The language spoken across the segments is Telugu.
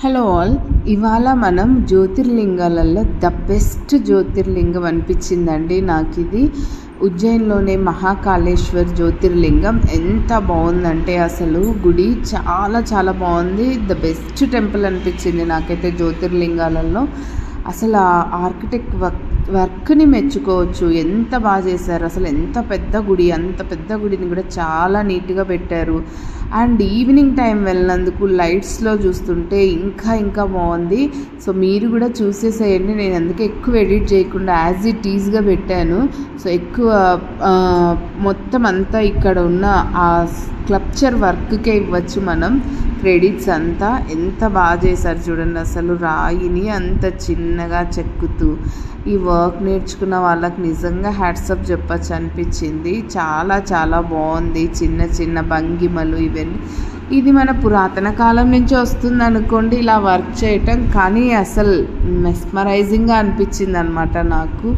హలో ఆల్, ఇవాళ మనం జ్యోతిర్లింగాలలో ద బెస్ట్ జ్యోతిర్లింగం అనిపించిందండి నాకు ఇది. ఉజ్జయిన్లోనే మహాకాళేశ్వర్ జ్యోతిర్లింగం ఎంత బాగుందంటే అసలు గుడి చాలా చాలా బాగుంది. ద బెస్ట్ టెంపుల్ అనిపించింది నాకైతే జ్యోతిర్లింగాలలో. అసలు ఆ ఆర్కిటెక్ట్ వర్క్ని మెచ్చుకోవచ్చు, ఎంత బాగా చేశారు. అసలు ఎంత పెద్ద గుడి, అంత పెద్ద గుడిని కూడా చాలా నీట్గా పెట్టారు. అండ్ ఈవినింగ్ టైం వెళ్ళినందుకు లైట్స్లో చూస్తుంటే ఇంకా ఇంకా బాగుంది. సో మీరు కూడా చూసేసేయండి. నేను అందుకే ఎక్కువ ఎడిట్ చేయకుండా యాజ్ ఇట్ ఈజ్గా పెట్టాను. సో ఎక్కువ మొత్తం అంతా ఇక్కడ ఉన్న ఆ స్కల్ప్చర్ వర్క్కే ఇవ్వచ్చు మనం క్రెడిట్స్ అంతా. ఎంత బాగా చేశారు చూడండి. అసలు రాయిని అంత చిన్నగా చెక్కుతూ ఈ వర్క్ నేర్చుకున్న వాళ్ళకి నిజంగా హ్యాట్సప్ చెప్పచ్చు అనిపించింది. చాలా చాలా బాగుంది. చిన్న చిన్న భంగిమలు ఇవన్నీ, ఇది మన పురాతన కాలం నుంచి వస్తుంది అనుకోండి ఇలా వర్క్ చేయటం, కానీ అసలు మెస్మరైజింగ్గా అనిపించింది అనమాట నాకు.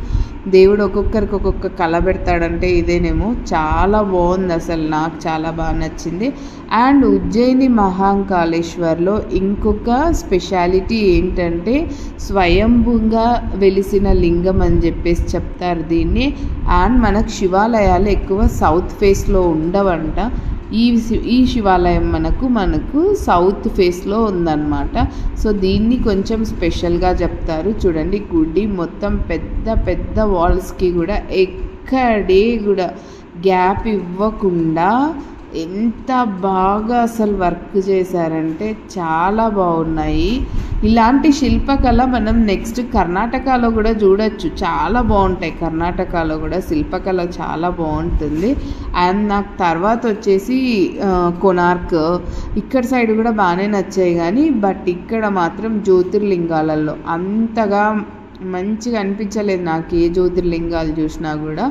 దేవుడు ఒక్కొక్కరికి ఒక్కొక్క కళ పెడతాడంటే ఇదేనేమో. చాలా బాగుంది, అసలు నాకు చాలా బాగా నచ్చింది. అండ్ ఉజ్జయిని మహాకాళేశ్వర్లో ఇంకొక స్పెషాలిటీ ఏంటంటే స్వయంభూగా వెలిసిన లింగం అని చెప్పేసి చెప్తారు దీన్ని. అండ్ మనకు శివాలయాలు ఎక్కువ సౌత్ ఫేస్లో ఉండవంట. ఈ శివాలయం మనకు సౌత్ ఫేస్లో ఉందన్నమాట. సో దీన్ని కొంచెం స్పెషల్గా చెప్తారు. చూడండి గుడి మొత్తం పెద్ద పెద్ద వాల్స్కి కూడా ఎక్కడే కూడా గ్యాప్ ఇవ్వకుండా ఎంత బాగా అసలు వర్క్ చేశారంటే చాలా బాగున్నాయి. ఇలాంటి శిల్పకళ మనం నెక్స్ట్ కర్ణాటకలో కూడా చూడొచ్చు. చాలా బాగుంటాయి కర్ణాటకలో కూడా శిల్పకళ చాలా బాగుంటుంది. అండ్ నాకు తర్వాత వచ్చేసి కొనార్క్, ఇక్కడ సైడ్ కూడా బాగానే నచ్చాయి కానీ బట్ ఇక్కడ మాత్రం జ్యోతిర్లింగాలలో అంతగా మంచిగా అనిపించలేదు నాకు ఏ జ్యోతిర్లింగాలు చూసినా కూడా.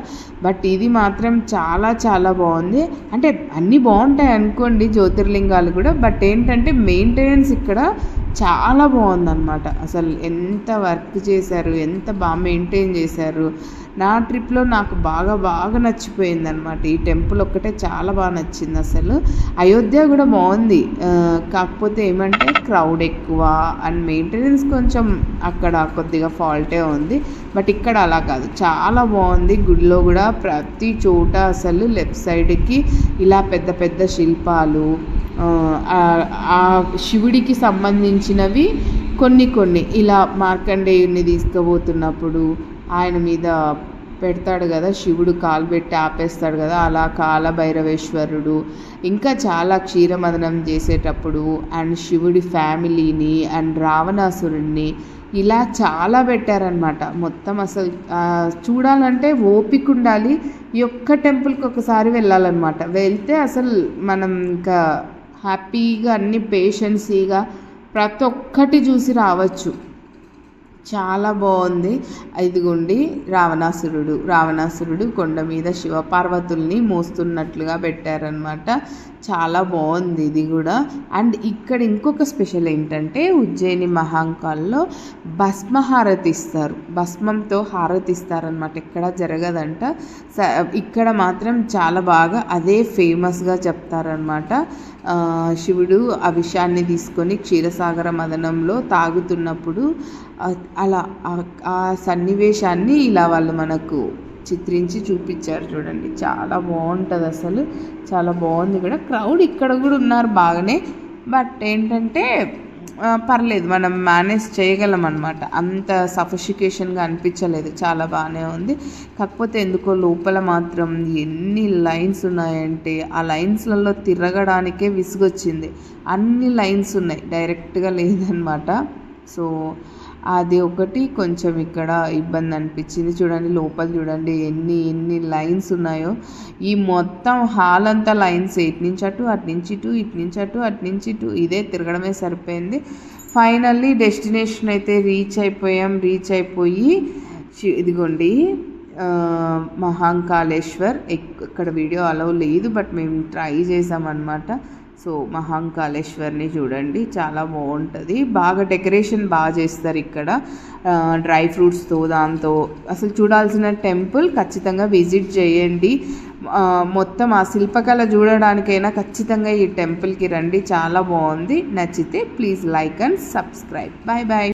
బట్ ఇది మాత్రం చాలా చాలా బాగుంది. అంటే అన్నీ బాగుంటాయి అనుకోండి జ్యోతిర్లింగాలు కూడా, బట్ ఏంటంటే మెయింటెనెన్స్ ఇక్కడ చాలా బాగుందన్నమాట. అసలు ఎంత వర్క్ చేశారు, ఎంత బాగా మెయింటైన్ చేశారు. నా ట్రిప్లో నాకు బాగా బాగా నచ్చిపోయింది అనమాట. ఈ టెంపుల్ ఒక్కటే చాలా బాగా నచ్చింది. అసలు అయోధ్య కూడా బాగుంది, కాకపోతే ఏమంటే క్రౌడ్ ఎక్కువ అండ్ మెయింటెనెన్స్ కొంచెం అక్కడ కొద్దిగా ఫాల్టే ఉంది. బట్ ఇక్కడ అలా కాదు, చాలా బాగుంది. గుడిలో కూడా ప్రతి చోట అసలు లెఫ్ట్ సైడ్కి ఇలా పెద్ద పెద్ద శిల్పాలు, ఆ శివుడికి సంబంధించినవి కొన్ని ఇలా మార్కండేయుని తీసుకుపోతున్నప్పుడు ఆయన మీద పెడతాడు కదా, శివుడు కాలు పెట్టి ఆపేస్తాడు కదా, అలా కాలభైరవేశ్వరుడు, ఇంకా చాలా క్షీరమదనం చేసేటప్పుడు అండ్ శివుడి ఫ్యామిలీని అండ్ రావణాసురుడిని ఇలా చాలా పెట్టారనమాట. మొత్తం అసలు చూడాలంటే ఓపిక ఉండాలి. ఈ ఒక్క టెంపుల్కి ఒకసారి వెళ్ళాలన్నమాట. వెళ్తే అసలు మనం ఇంకా హ్యాపీగా అన్ని పేషెన్సీగా ప్రతి ఒక్కటి చూసి రావచ్చు. చాలా బాగుంది. ఇదిగోండి రావణాసురుడు కొండ మీద శివపార్వతుల్ని మోస్తున్నట్లుగా పెట్టారనమాట. చాలా బాగుంది ఇది కూడా. అండ్ ఇక్కడ ఇంకొక స్పెషల్ ఏంటంటే ఉజ్జయిని మహాకాల్లో భస్మహారతి ఇస్తారు, భస్మంతో హారతి ఇస్తారనమాట. ఎక్కడ జరగదంట, ఇక్కడ మాత్రం చాలా బాగా అదే ఫేమస్గా చెప్తారనమాట. శివుడు ఆ విషయాన్ని తీసుకొని క్షీరసాగర మదనంలో తాగుతున్నప్పుడు అలా ఆ సన్నివేశాన్ని ఇలా వాళ్ళు మనకు చిత్రించి చూపించారు చూడండి. చాలా బాగుంటుంది, అసలు చాలా బాగుంది కూడా. క్రౌడ్ ఇక్కడ కూడా ఉన్నారు బాగానే, బట్ ఏంటంటే పర్లేదు, మనం మేనేజ్ చేయగలం అనమాట. అంత సఫిషికేషన్గా అనిపించలేదు, చాలా బాగానే ఉంది. కాకపోతే ఎందుకో లోపల మాత్రం ఎన్ని లైన్స్ ఉన్నాయంటే ఆ లైన్స్లలో తిరగడానికే విసుగొచ్చింది. అన్ని లైన్స్ ఉన్నాయి, డైరెక్ట్గా లేదనమాట. సో అది ఒకటి కొంచెం ఇక్కడ ఇబ్బంది అనిపించింది. చూడండి లోపల చూడండి ఎన్ని లైన్స్ ఉన్నాయో. ఈ మొత్తం హాల్ అంతా లైన్స్, ఇటు నుంచి అటు, అటు నుంచి ఇటు, ఇటు నుంచి అటు, అటు నుంచి ఇటు, ఇదే తిరగడమే సరిపోయింది. ఫైనల్లీ డెస్టినేషన్ అయితే రీచ్ అయిపోయి ఇదిగోండి మహాకాళేశ్వర్. ఇక్కడ వీడియో అలౌ లేదు, బట్ మేము ట్రై చేసామన్నమాట. సో మహాకాళేశ్వర్ని చూడండి, చాలా బాగుంటుంది. బాగా డెకరేషన్ బాగా చేస్తారు ఇక్కడ, డ్రై ఫ్రూట్స్తో దాంతో. అసలు చూడాల్సిన టెంపుల్, ఖచ్చితంగా విజిట్ చేయండి. మొత్తం ఆ శిల్పకళ చూడడానికైనా ఖచ్చితంగా ఈ టెంపుల్కి రండి, చాలా బాగుంది. నచ్చితే please like and subscribe. Bye bye.